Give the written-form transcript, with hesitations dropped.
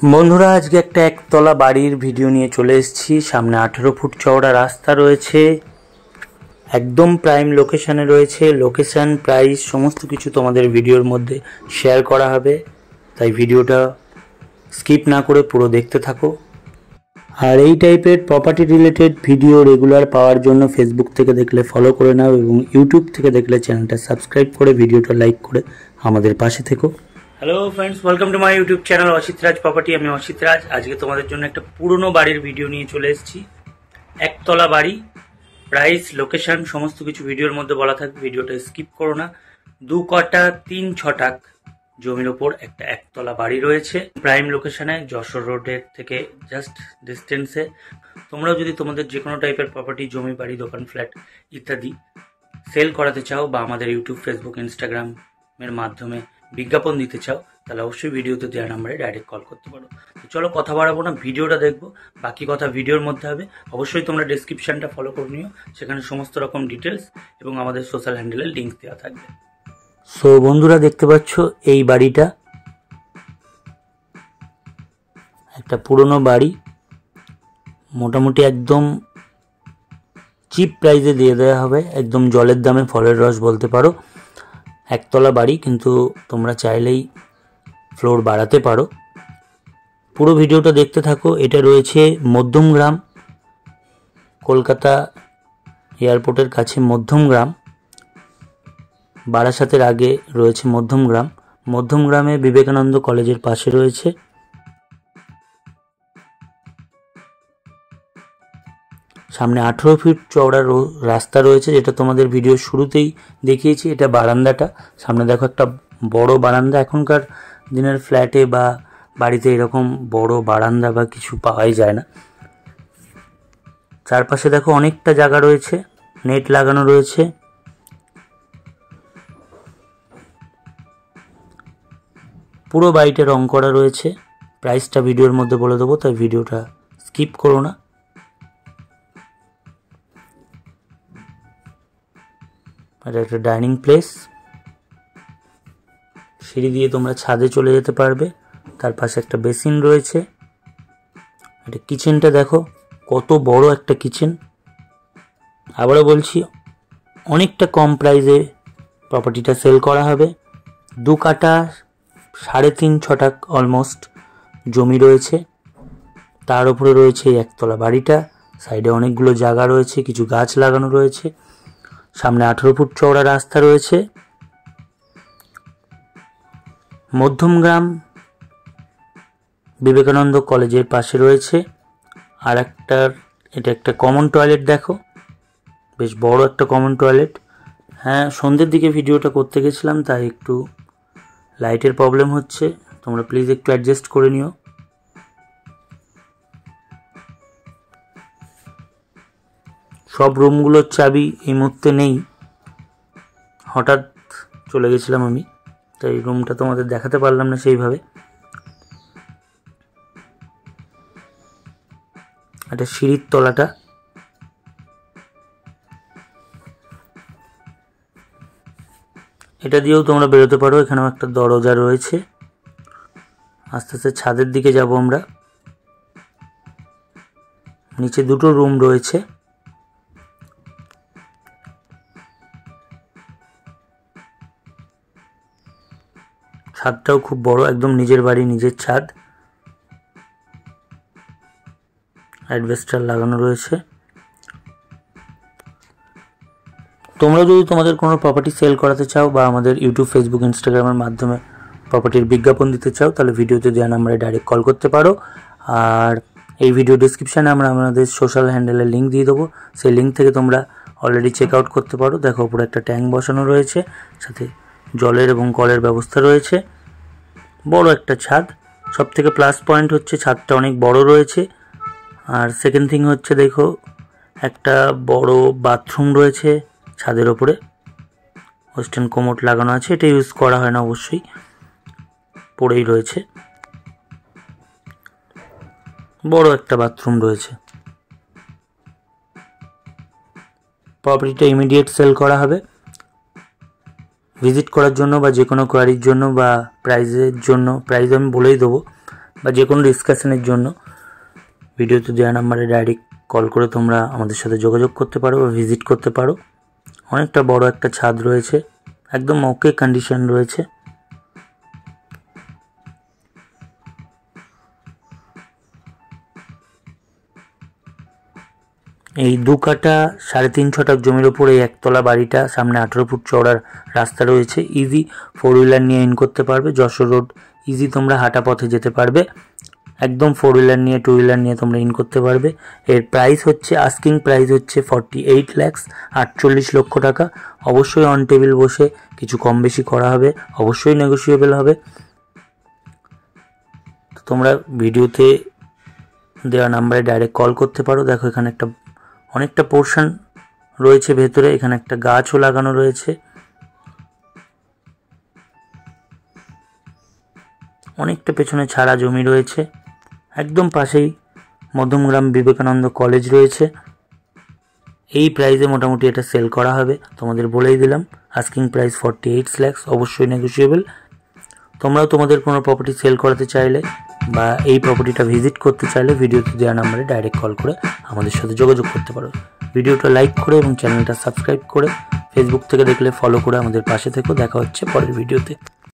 বন্ধুরা, আজকে একটা একতলা বাড়ির ভিডিও নিয়ে চলে এসেছি। সামনে 18 ফুট চওড়া রাস্তা রয়েছে, একদম প্রাইম লোকেশানে রয়েছে। লোকেশান, প্রাইস সমস্ত কিছু তোমাদের ভিডিওর মধ্যে শেয়ার করা হবে, তাই ভিডিওটা স্কিপ না করে পুরো দেখতে থাকো। আর এই টাইপের প্রপার্টি রিলেটেড ভিডিও রেগুলার পাওয়ার জন্য ফেসবুক থেকে দেখলে ফলো করে নাও এবং ইউটিউব থেকে দেখলে চ্যানেলটা সাবস্ক্রাইব করে ভিডিওটা লাইক করে আমাদের পাশে থেকো। Hello friends, welcome to my YouTube channel Asit Raj property. আমি অসিত রাজ। আজকে তোমাদের জন্য একটা পুরনো বাড়ির ভিডিও নিয়ে চলে এসেছি। একতলা বাড়ি, প্রাইস, লোকেশন সমস্ত কিছু ভিডিওর মধ্যে বলা থাকবে, ভিডিওটা স্কিপ করো না। 2 কাঠা 3 ছটাক জমির ওপর একটা একতলা বাড়ি রয়েছে, প্রাইম লোকেশনে, যশোর রোডের থেকে জাস্ট ডিস্টেন্সে। তোমরাও যদি তোমাদের যে কোনো টাইপের প্রপার্টি, জমি, বাড়ি, দোকান, ফ্ল্যাট ইত্যাদি সেল করাতে চাও বা আমাদের ইউটিউব, ফেসবুক, ইনস্টাগ্রামের মাধ্যমে বিজ্ঞাপন দিতে চাও, তাহলে অবশ্যই ভিডিওতে দেওয়া নাম্বারে ডাইরেক্ট কল করতে পারো। তো চলো কথা বাড়াবো না, ভিডিওটা দেখবো, বাকি কথা ভিডিওর মধ্যে হবে। অবশ্যই তোমরা ডেসক্রিপশনটা ফলো করে নিও, সেখানে সমস্ত রকম ডিটেলস এবং আমাদের সোশ্যাল হ্যান্ডেলের লিঙ্ক দেওয়া থাকবে। সো বন্ধুরা, দেখতে পাচ্ছ এই বাড়িটা একটা পুরনো বাড়ি, মোটামুটি একদম চিপ প্রাইসে দিয়ে দেওয়া হবে, একদম জলের দামে ফলের রস বলতে পারো। একতলা বাড়ি, কিন্তু তোমরা চাইলেই ফ্লোর বাড়াতে পারো। পুরো ভিডিওটা দেখতে থাকো। এটা রয়েছে মধ্যমগ্রাম, কলকাতা এয়ারপোর্টের কাছে মধ্যমগ্রাম, বারাসাতের আগে রয়েছে মধ্যমগ্রাম। মধ্যমগ্রামে বিবেকানন্দ কলেজের পাশে রয়েছে। সামনে 18 ফিট চওড়া রাস্তা রয়েছে, যেটা তোমাদের ভিডিওর শুরুতেই দেখিয়েছি। এটা বারান্দাটা, সামনে দেখো একটা বড় বারান্দা। এখনকার দিনের ফ্ল্যাটে বা বাড়িতে এরকম বড় বারান্দা বা কিছু পাওয়াই যায় না। চারপাশে দেখো অনেকটা জায়গা রয়েছে, নেট লাগানো রয়েছে। পুরো বাড়িটা রং করা রয়েছে। প্রাইসটা ভিডিওর মধ্যে বলে দেবো, তাই ভিডিওটা স্কিপ করো না। এটা একটা ডাইনিং প্লেস, সিঁড়ি দিয়ে তোমরা ছাদে চলে যেতে পারবে। তার পাশে একটা বেসিন রয়েছে। এটা কিচেনটা দেখো, কত বড় একটা কিচেন। আবারও বলছি, অনেকটা কম প্রাইসে প্রপার্টিটা সেল করা হবে। 2 কাঠা 3.5 ছটাক অলমোস্ট জমি রয়েছে, তার উপরে রয়েছে এই একতলা বাড়িটা। সাইডে অনেকগুলো জায়গা রয়েছে, কিছু গাছ লাগানো রয়েছে। সামনে 18 ফুট চওড়া রাস্তা রয়েছে। মধ্যমগ্রাম বিবেকানন্দ কলেজের পাশে রয়েছে। আর এটা একটা কমন টয়লেট দেখো, বেশ বড় একটা কমন টয়লেট। হ্যাঁ, সন্ধ্যের দিকে ভিডিওটা করতে গেছিলাম, তাই একটু লাইটের প্রবলেম হচ্ছে, তোমরা প্লিজ একটু অ্যাডজাস্ট করে নিও। সব রুমগুলোর চাবি এই মুহূর্তে নেই, হঠাৎ চলে গেছিলাম আমি, তাই রুমটা তোমাদের দেখাতে পারলাম না সেইভাবে। এটা সিঁড়ির তলাটা। এটা দিয়েও তোমরা বেরোতে পারো, এখানেও একটা দরজা রয়েছে। আস্তে আস্তে ছাদের দিকে যাব আমরা। নিচে 2টো রুম রয়েছে। ছাদটাও খুব বড়, একদম নিজের বাড়ি, নিজের ছাদ। অ্যাডভেস্টার লাগানো রয়েছে। তোমরা যদি তোমাদের কোনো প্রপার্টি সেল করাতে চাও বা আমাদের ইউটিউব, ফেসবুক, ইনস্টাগ্রামের মাধ্যমে প্রপার্টির বিজ্ঞাপন দিতে চাও, তাহলে ভিডিওতে দেওয়া নাম্বারে ডাইরেক্ট কল করতে পারো। আর এই ভিডিও ডিসক্রিপশানে আমরা আমাদের সোশ্যাল হ্যান্ডেলের লিঙ্ক দিয়ে দেবো, সেই লিঙ্ক থেকে তোমরা অলরেডি চেক আউট করতে পারো। দেখো, উপরে একটা ট্যাঙ্ক বসানো রয়েছে, সাথে জলের এবং কলের ব্যবস্থা রয়েছে। বড় একটা ছাদ। সব থেকে প্লাস পয়েন্ট হচ্ছে ছাদটা অনেক বড় রয়েছে। আর সেকেন্ড থিং হচ্ছে, দেখো একটা বড় বাথরুম রয়েছে ছাদের ওপরে, ওয়েস্টার্ন কোমোড লাগানো আছে। এটা ইউজ করা হয় না অবশ্যই, পড়েই রয়েছে। বড় একটা বাথরুম রয়েছে। প্রপার্টিটা ইমিডিয়েট সেল করা হবে। ভিজিট করার জন্য বা যে কোনো কোয়ারির জন্য বা প্রাইজের জন্য, প্রাইজ আমি বলেই দেবো, বা যে কোনো ডিসকাশনের জন্য ভিডিওতে দেওয়া নাম্বারে ডাইরেক্ট কল করে তোমরা আমাদের সাথে যোগাযোগ করতে পারো বা ভিজিট করতে পারো। অনেকটা বড় একটা ছাদ রয়েছে, একদম ওকে কন্ডিশন রয়েছে। এই 2 কাঠা 3.5 শতক জমির উপর এই একতলা বাড়িটা, সামনে 18 ফুট চওড়ার রাস্তা রয়েছে। ইজি 4 হুইলার নিয়ে ইন করতে পারবে। যশোর রোড ইজি তোমরা হাঁটা পথে যেতে পারবে, একদম 4 হুইলার নিয়ে 2 হুইলার নিয়ে তোমরা ইন করতে পারবে। এর প্রাইস হচ্ছে, আস্কিং প্রাইস হচ্ছে 48 লাখ, 48 লক্ষ টাকা। অবশ্যই অন টেবিল বসে কিছু কম বেশি করা হবে, অবশ্যই নেগোশিয়েবল হবে। তো তোমরা ভিডিওতে দেওয়া নাম্বারে ডাইরেক্ট কল করতে পারো। দেখো এখানে অনেকটা পোর্শন রয়েছে ভেতরে, এখানে একটা গাছও লাগানো রয়েছে। অনেকটা পেছনে ছাড়া জমি রয়েছে, একদম পাশেই মধ্যমগ্রাম বিবেকানন্দ কলেজ রয়েছে। এই প্রাইসে মোটামুটি এটা সেল করা হবে, তোমাদের বলেই দিলাম। আস্কিং প্রাইস 48 লাখ, অবশ্যই নেগোশিয়েবল। তোমরাও তোমাদের কোনো প্রপার্টি সেল করাতে চাইলে বা এই প্রপার্টিটা ভিজিট করতে চাইলে ভিডিওতে দেওয়া নাম্বারে ডাইরেক্ট কল করে আমাদের সাথে যোগাযোগ করতে পারো। ভিডিওটা লাইক করে এবং চ্যানেলটা সাবস্ক্রাইব করে, ফেসবুক থেকে দেখলে ফলো করে আমাদের পাশে থেকো। দেখা হচ্ছে পরের ভিডিওতে।